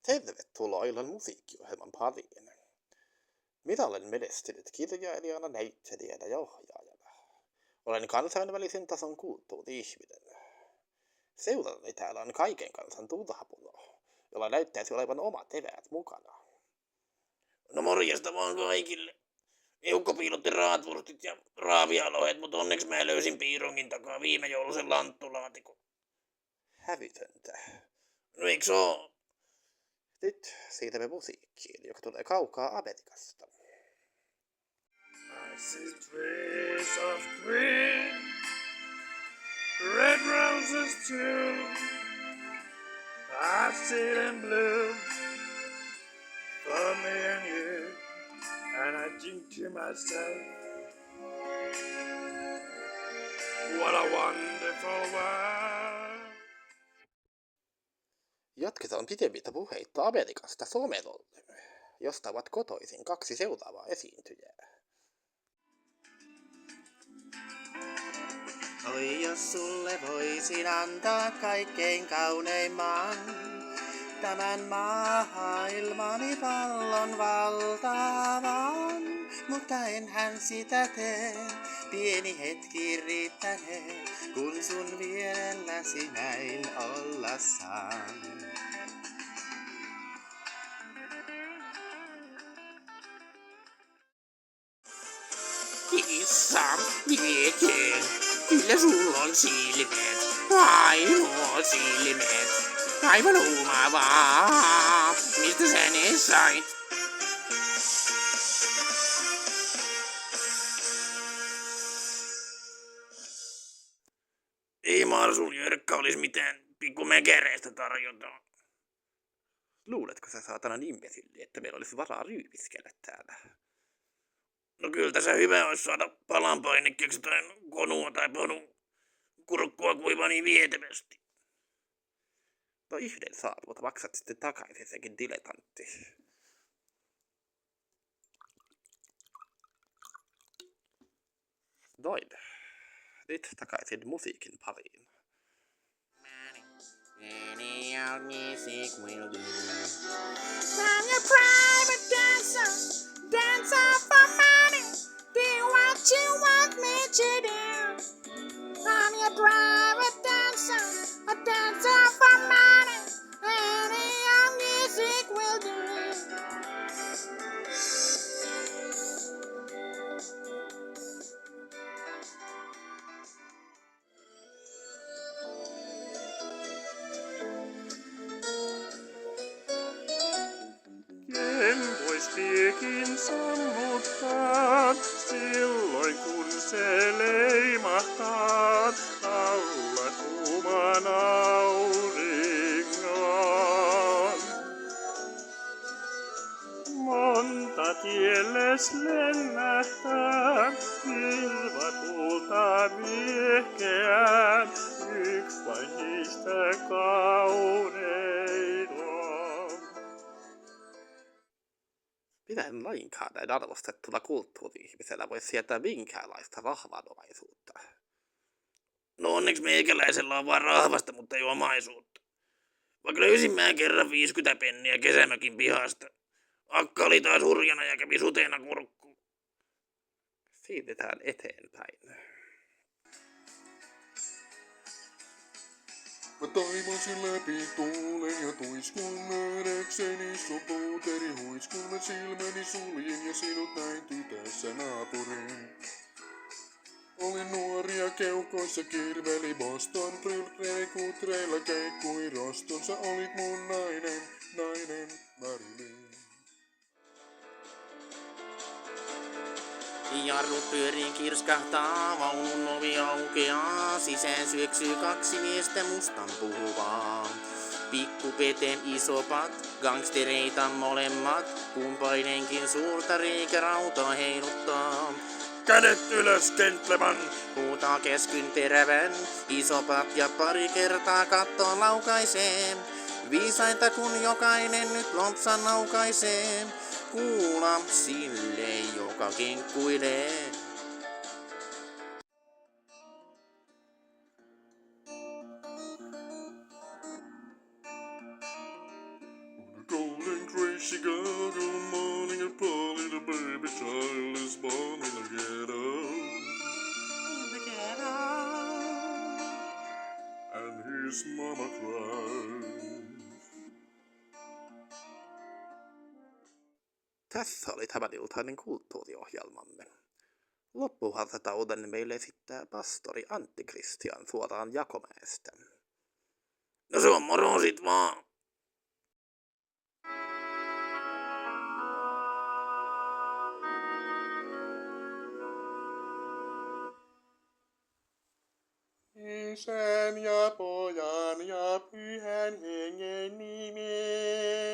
Tervetuloa illan musiikkiohjelman pariin. Minä olen menestynyt kirjailijana, näyttelijänä ja ohjaajana. Olen kansainvälisen tason kulttuuri-ihminen. Seurallani täällä on kaiken kansan turhapuno, jolla näyttäisi olevan omat eväät mukana. No morjesta vaan kaikille. Eukko piilotti raatvurstit ja raavialohet, mutta onneksi mä löysin piirongin takaa viime joulusen lanttulaatikon. Hävytöntä. No eiks oo? Nyt siirrymme musiikkiin, joka tulee kaukaa Amerikasta. I see trees of green, red roses too. I see them bloom for me and you. And I think to myself, what a wonderful world. Jatketaan pidemmittä puheitta Amerikasta Somerolle, josta ovat kotoisin kaksi seuraavaa esiintyjää. Oi jos sulle voisin antaa kaikkein kauneimman, tämän maailmani pallon valtavan, mutta enhän sitä tee, pieni hetki riittänee, kun sun vierelläsi näin olla saan. Kissa, miekeen, kyllä sulla on silmet, ainoa silmet, aivan huumaavaa, mistä sä ne sait? Ei Marsun Jörkkä olis mitään pikku mekereistä tarjota. Luuletko sä saatana imbesilli, että meillä olisi varaa ryypiskellä täällä? No kyllä tässä hyvä olisi saada palanpainikkeeksi tai konua tai ponun kurkkua kuivaa niin vietävästi. No yhden saat, mutta maksat sitten takaisin sekin diletantti. Noin. Nyt takaisin musiikin pariin. Any old music will do. I'm your private dancer, dancer for money. Do what you want me to do. I'm your private dancer, a dancer for money. Any old music will do. Ken vois tiekin sammuttaa, silloin kun se leimahtaa alla kuuman auringon. Monta tielles lennähtää, virvatulta viehkeää, yks vain niistä kaunein on. Minä en lainkaan näin arvostettuna kulttuuri-ihmisenä voi sietää minkäänlaista rahvanomaisuutta. No onneksi meikäläisellä on vaan rahvasta, mutta ei omaisuutta. Vaikka löysin mä kerran 50 penniä kesämökin pihasta. Akka oli taas hurjana ja kävi suteena kurkkuun. Siirrytään eteenpäin. Mä taivasin läpi tuulen ja tuiskun nähdäkseni sun puuteri huiskun. Mä silmäni suljin ja sinut näin tytössä naapuriin. Olin nuoria keuhkoissa kirveli Boston, brylkrei kutreilla keikkui roston. Sä olit mun nainen, nainen Marilyn. Jarrut pyöriin kirskahtaa, vaunun ovi aukeaa, sisään syöksyy kaksi miestä mustan puhuvaa. Pikku Peten isopat, gangstereita molemmat, kumpainenkin suurta reikä-rautaa heiluttaa. Kädet ylös, gentleman! Huutaa käskyn terävän, isopat ja pari kertaa kattoon laukaisee. Viisainta kun jokainen nyt lompsan laukaisee, kuula sille joka kinkkuilee. Go Chicago morning, a poor little baby child is born in the ghetto. In the ghetto. And his mama cries. Tässä oli tämäniltainen kulttuuriohjelmamme. Loppuhartauden meille esittää pastori Antti Kristian suoraan Jakomäestä. No se on moro sit vaan. Isän ja pojan ja pyhän hengen nimeen.